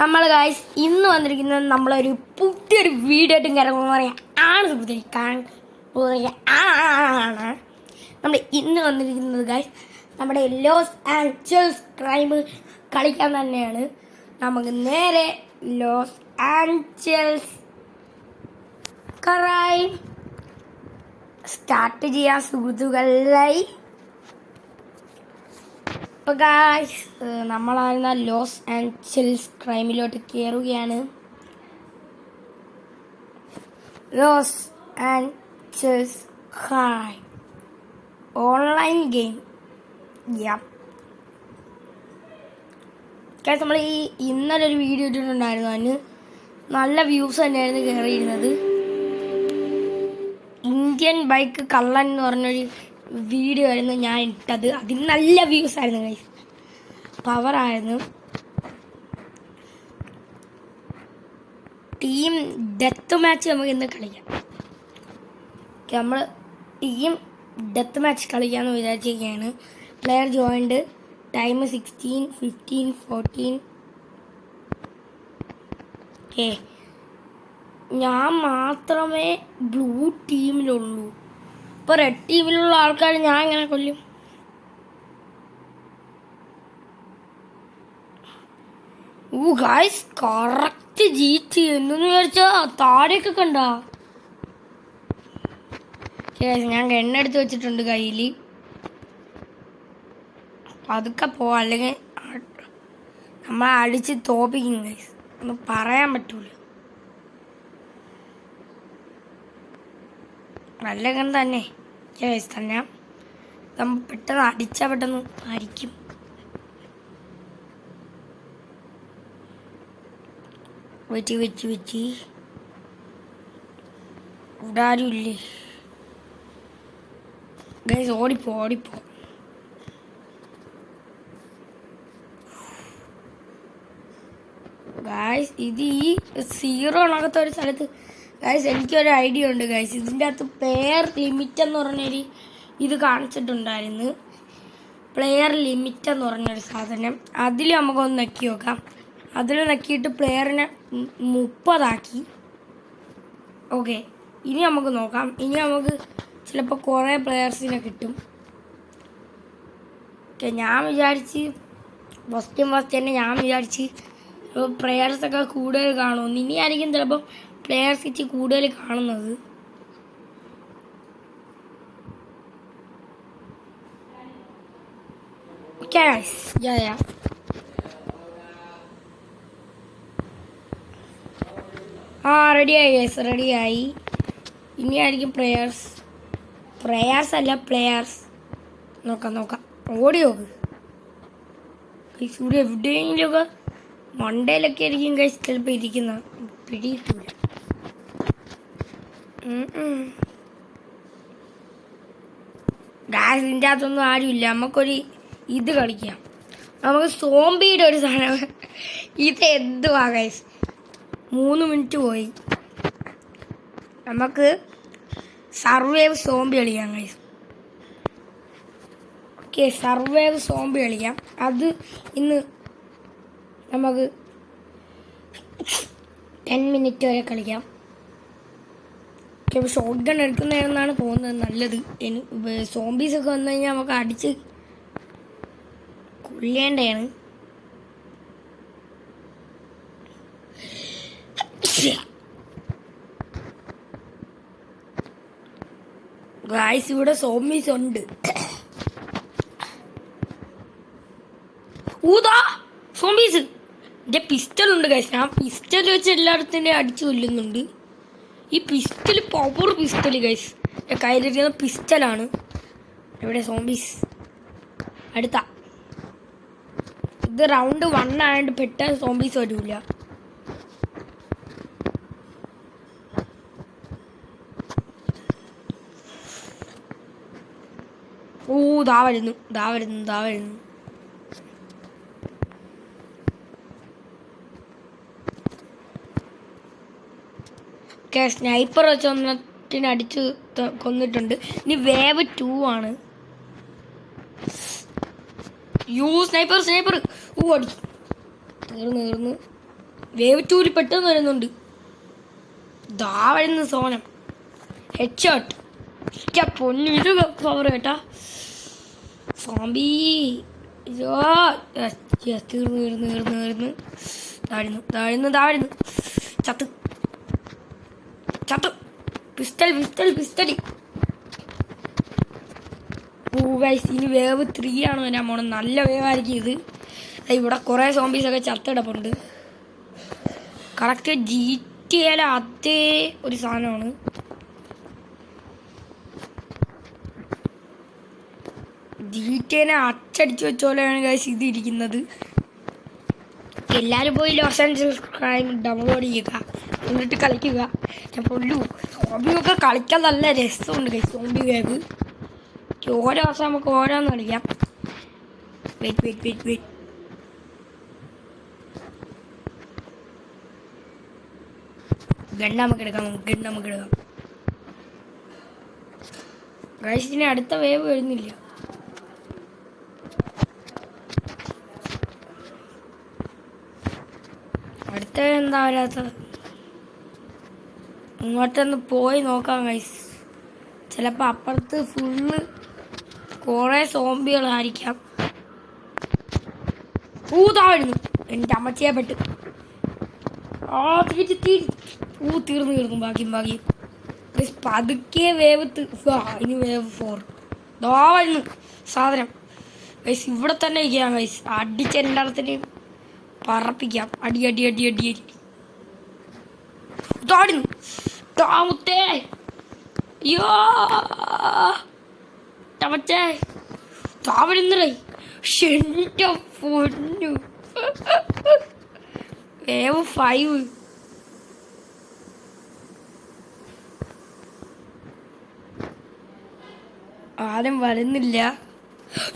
നമ്മൾ ഗായ്സ് ഇന്ന് വന്നിരിക്കുന്നത് നമ്മളൊരു പുതിയൊരു വീഡിയോ ആയിട്ടും കാര്യങ്ങളെന്ന് പറയാം ആണ് നമ്മൾ ഇന്ന് വന്നിരിക്കുന്നത് ഗായ്സ് നമ്മുടെ ലോസ് ആഞ്ചൽസ് ക്രൈം കളിക്കാൻ തന്നെയാണ്. നമുക്ക് നേരെ ലോസ് ആഞ്ചൽസ് ക്രൈം സ്റ്റാർട്ട് ചെയ്യാൻ സുഹൃത്തുക്കളായി. അപ്പോൾ ഗായ്സ് നമ്മളായിരുന്ന ലോസ് ആഞ്ചൽസ് ക്രൈമിലോട്ട് കയറുകയാണ്. Los Angeles crime online game. Guys നമ്മൾ ഇന്നലെ ഒരു വീഡിയോ ഇട്ടിട്ടുണ്ടായിരുന്നു, അതിന് നല്ല വ്യൂസ് തന്നെയായിരുന്നു കയറിയിരുന്നത്. ഇന്ത്യൻ ബൈക്ക് കള്ളൻ എന്ന് പറഞ്ഞൊരു വീഡിയോ ആയിരുന്നു ഞാൻ ഇട്ടത്. അതിന് നല്ല വ്യൂസ് ആയിരുന്നു ഗൈസ്, പവറായിരുന്നു. ടീം ഡെത്ത് മാച്ച് നമുക്ക് ഇന്ന് കളിക്കാം. നമ്മൾ ടീം ഡെത്ത് മാച്ച് കളിക്കാമെന്ന് വിചാരിച്ചിരിക്കുകയാണ്. Player joined, time 16, 15, 14. ഞാൻ മാത്രമേ ബ്ലൂ ടീമിലുള്ളൂ. ഇപ്പോൾ റെഡ് ടീമിലുള്ള ആൾക്കാർ ഞാൻ എങ്ങനെ കൊല്ലും? ഗായ്സ് കറക്റ്റ് ജീറ്റ് എന്തെന്ന് വിചാരിച്ചാ താഴെയൊക്കെ കണ്ട. ഞാൻ എണ്ണെടുത്ത് വെച്ചിട്ടുണ്ട് കയ്യിൽ. അതൊക്കെ പോവാ, അല്ലെങ്കിൽ നമ്മളെ അടിച്ച് തോപ്പിക്കും ഗൈസ്, ഒന്നും പറയാൻ പറ്റൂല. നല്ല ഗൺ തന്നെ ഗൈസ് തന്നെ. നമ്മൾ പെട്ടെന്ന് അടിച്ചാൽ പെട്ടെന്ന് ആയിരിക്കും. വെച്ച് ഇവിടെ ആരും ഇല്ലേ ഗൈസ്? ഓടിപ്പോ ഗൈസ്. ഇത് ഈ 0 ഉണക്കത്തെ ഒരു സ്ഥലത്ത് ഗൈസ് എനിക്കൊരു ഐഡിയ ഉണ്ട് ഗൈസ്. ഇതിൻ്റെ അകത്ത് പ്ലെയർ ലിമിറ്റ് എന്ന് പറഞ്ഞൊരു ഇത് കാണിച്ചിട്ടുണ്ടായിരുന്നു. പ്ലെയർ ലിമിറ്റ് എന്ന് പറഞ്ഞൊരു സാധനം, അതിൽ നമുക്കൊന്ന് നക്കി നോക്കാം. അതിൽ നക്കിയിട്ട് പ്ലെയറിനെ 30 ആക്കി. ഓക്കെ, ഇനി നമുക്ക് നോക്കാം. ഇനി നമുക്ക് ചിലപ്പോൾ കുറേ പ്ലെയേഴ്സിനെ കിട്ടും. ഓക്കെ, ഞാൻ വിചാരിച്ച് ഫസ്റ്റ് തന്നെ ഞാൻ വിചാരിച്ച് പ്ലെയേഴ്സൊക്കെ കൂടുതൽ കാണുമെന്ന്. ഇനിയായിരിക്കും ചിലപ്പോൾ പ്ലെയേഴ്സ് ഇച്ചിരി കൂടുതൽ കാണുന്നത്. റെഡിയായി ഗൈസ്, റെഡിയായി. ഇനിയായിരിക്കും പ്ലെയേഴ്സ് അല്ല പ്ലെയേഴ്സ്. നോക്കാം. ഓടി നോക്ക് ഗൈസ്. ഇവിടെ എവിടെയെങ്കിലുമൊക്കെ മണ്ടയിലൊക്കെ ആയിരിക്കും ഗൈസ് ചിലപ്പോൾ ഇരിക്കുന്നത്, പിടിയിട്ടില്ല. ഗൈസ് ഇതിൻ്റെ അകത്തൊന്നും ആരുമില്ല. നമുക്കൊരു ഇത് കളിക്കാം. നമുക്ക് സോംബിയുടെ ഒരു സാധനം. ഇത് എന്തുവാ ഗൈസ്? 3 മിനിറ്റ് പോയി. നമുക്ക് സർവൈവ് സോംബി കളിക്കാം ഗൈസ്. ഓക്കെ, സർവൈവ് സോംബി കളിക്കാം. അത് ഇന്ന് നമുക്ക് 10 മിനിറ്റ് വരെ കളിക്കാം. ഷോട്ട് ഗൺ എടുക്കുന്നതാണെന്നാണ് തോന്നുന്നത് നല്ലത്. സോംബീസൊക്കെ വന്നു കഴിഞ്ഞാൽ നമുക്ക് അടിച്ച് കൊല്ലേണ്ടതാണ്. ഗായ്സ് ഇവിടെ സോംബീസ് ഉണ്ട്. സോംബീസ്. എൻ്റെ പിസ്റ്റലുണ്ട് ഗൈസ്. ഞാൻ പിസ്റ്റൽ വെച്ച് എല്ലായിടത്തിൻ്റെ അടിച്ചു കൊല്ലുന്നുണ്ട്. ഈ പിസ്റ്റൽ പവർ പിസ്റ്റൽ ഗൈസ്. എൻ്റെ കയ്യിലിരിക്കുന്ന പിസ്റ്റലാണ്. എവിടെ സോംബീസ്? അടുത്ത ഇത് റൗണ്ട് 1 ആയതുകൊണ്ട് പെട്ടെന്ന് സോംബീസ് വരില്ല. ദാ വരുന്നു. സ്നൈപ്പർ വെച്ച് ഒന്നടിച്ച് കൊന്നിട്ടുണ്ട്. ഇനി വേവ് 2 ആണ്. You sniper sniper. അടിച്ചു. തീർന്നു. വേവ് ടൂരി പെട്ടെന്ന് വരുന്നുണ്ട്. ദാ വരുന്ന സോനം. Head shot. പൊന്നു ഇത് പവർ കേട്ടാ. സോംബി. തീർന്നു. താഴ്ന്നു. ചത്ത്. പിസ്റ്റൽ. ഇനി വേവ് 3 ആണ് വരാൻ പോണം. നല്ല വേവായിരിക്കും ഇത്. ഇവിടെ കുറേ സോംബീസൊക്കെ ചത്തിടപ്പുണ്ട്. കറക്റ്റ് GTA അതേ ഒരു സാധനമാണ്. GTA അച്ചടിച്ച് വെച്ച പോലെയാണ് ഗൈസ് ഇത് ഇരിക്കുന്നത്. എല്ലാവരും പോയി ലോസ് ആഞ്ചൽസ് ക്രൈം ഡൗൺലോഡ് ചെയ്യുക, എന്നിട്ട് കളിക്കുക. ഞാൻ പൊല്ലു സോംബിയൊക്കെ കളിക്കാൻ നല്ല രസമുണ്ട് ഗൈസ്. സോംബി വേവ് ഓരോ ദിവസം നമുക്ക് ഓരോന്ന് കളിക്കാം. വെയിറ്റ്. ഗൺ നമുക്ക് എടുക്കാം. ഗൈസ് ഇനി അടുത്ത വേവ് വരുന്നില്ല. അടുത്ത എന്താ വരാത്തത്? ഇങ്ങോട്ടൊന്ന് പോയി നോക്കാം ഗൈസ്. ചിലപ്പോൾ അപ്പുറത്ത് ഫുള്ള് കുറേ സോംബികളായിരിക്കാം. താഴ്ന്നു. എൻ്റെ അമ്മച്ചിയെ പെട്ട്. തീർന്നു. ബാക്കി പതുക്കെ വേവ്. ഇനി വേവ് 4. ദാ വരുന്നു സാധനം ഗൈസ്. ഇവിടെ തന്നെ ഇരിക്കാം ഗൈസ്. അടിച്ച് എല്ലായിടത്തിനെയും പറപ്പിക്കാം. അടി. താഴ്ന്നു. താമുത്തേ. അയ്യോ ടമച്ചേ. താവരുന്നേ. എൻ്റെ പൊന്നു. വേവ് 5. ആരും വരുന്നില്ല.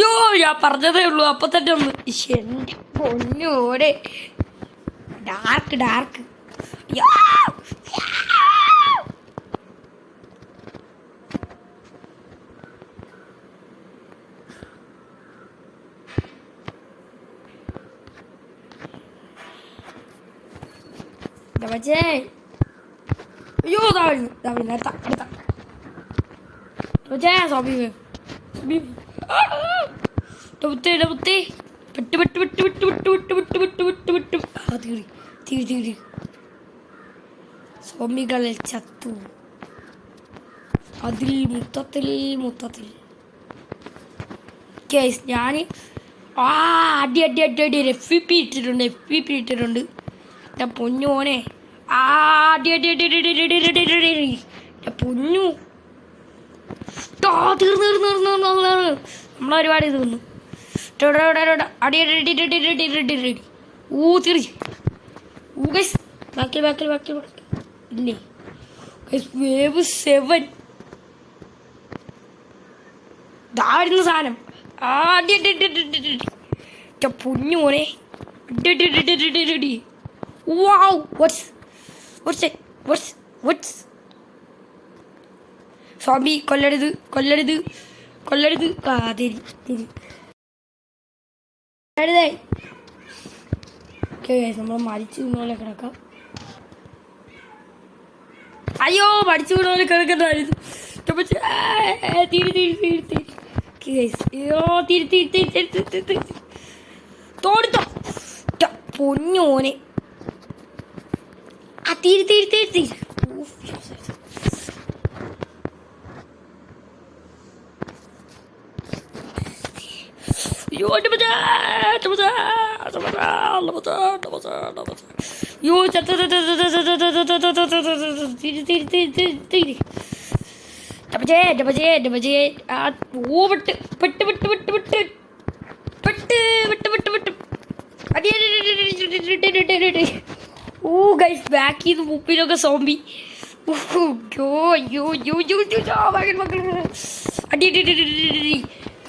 യോ ഞാൻ പറഞ്ഞതേ ഉള്ളൂ. അപ്പൊ തന്നെ ഒന്ന്. എൻ്റെ പൊന്നോടെ. ഡാർക്ക്. അയ്യോ താഴ്ന്നു. അടുത്ത സോബി തീ സോംബികളിൽ ചത്തു. അതിൽ മൊത്തത്തിൽ ഞാൻ അടി. FPP ഇട്ടിട്ടുണ്ട്. ഞാൻ പൊന്നോനെ. അടി. പൊന്നു. തീർന്നു. നമ്മളൊരുപാട് ഇത് വന്നു. അടി. ബാക്കി ഇല്ലേ. വേവ് 7. ഇതായിരുന്നു സാധനം. പൊന്നോനെ. Wow, what's സോംബി കൊല്ലരുത്. നമ്മൾ മരിച്ചു പോലെ കിടക്കാം. അയ്യോ മരിച്ചു പോലെ കിടക്കണ്ടായിരുന്നു. തോടുത്തോ പൊന്നോനെ. തീരി. ബാക്ക് ചെയ്ത് മുപ്പിലൊക്കെ സോംബി.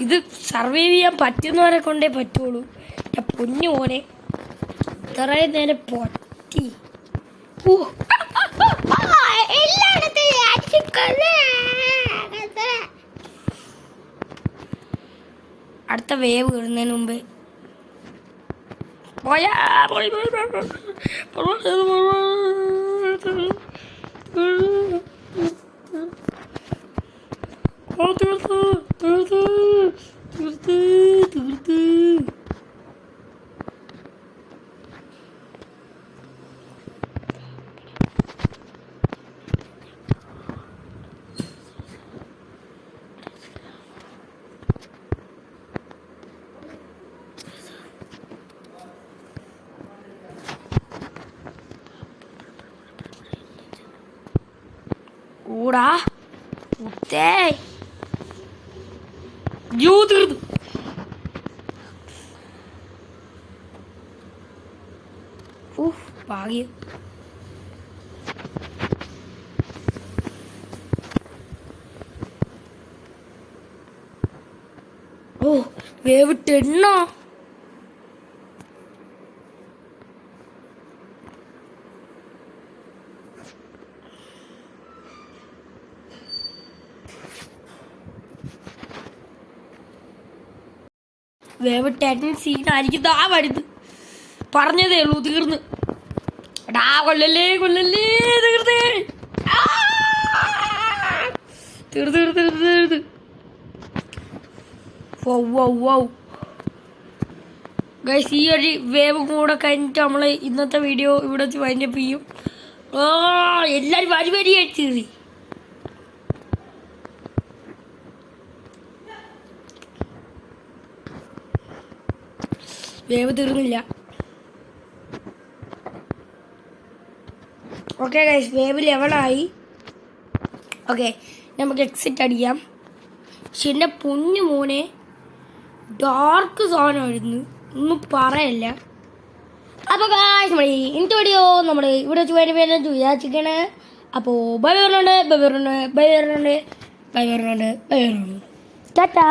ഇത് സർവൈവ് ചെയ്യാൻ പറ്റുന്നവരെ കൊണ്ടേ പറ്റുള്ളൂ. പൊന്നു മോനെ ഇത്രയും നേരം പൊട്ടി. അടുത്ത വേവ് ഇടുന്നതിന് മുമ്പ് പോയാ പോയി പോയി തീർത്ത് തീർത്ത് തീർത്ത് തീർത്ത് കൂടാ കുത്തേ യൂ തീർന്നു. ഭാഗ്യം. ഓ വേവ് 10 വേവ് 10 സീനായിരിക്കും. ദാ വരുത് പറഞ്ഞതേ ഉള്ളൂ. തീർന്ന് ഡാ കൊല്ലല്ലേ കൊല്ലല്ലേ തീർത്തേ തീർത്ത് തീർത്ത് തീർത്ത് തീർത്ത്. ഗൈസ് ഈ ഒരു വേവ് കൂടെ കഴിഞ്ഞിട്ട് നമ്മൾ ഇന്നത്തെ വീഡിയോ ഇവിടെ വെച്ച് വൈൻഡപ്പ് ചെയ്യും. എല്ലാവരും വരി വരിയായിട്ട് തീറി. വേവ് തീർന്നില്ല. ഓക്കെ ഗൈസ് വേവ് ലെവലായി. ഓക്കെ നമുക്ക് എക്സിറ്റ് അടിക്കാം. പക്ഷെ എൻ്റെ പൊന്നു മോനെ ഡാർക്ക് സാധനമായിരുന്നു, ഒന്നും പറയല്ല. അപ്പോൾ ഗൈസ് നമ്മൾ ഇന്നത്തെ വീഡിയോ നമ്മൾ ഇവിടെ വെച്ച് വേണ്ടി വിചാരിച്ചിരിക്കണേ. അപ്പോൾ ബൈ വരുന്നുണ്ട് ബൈ വരുന്നുണ്ട് ബൈ വരുന്നുണ്ട് ബൈ വരുന്നുണ്ട് ബൈ വരുന്നുണ്ട് ടാറ്റാ.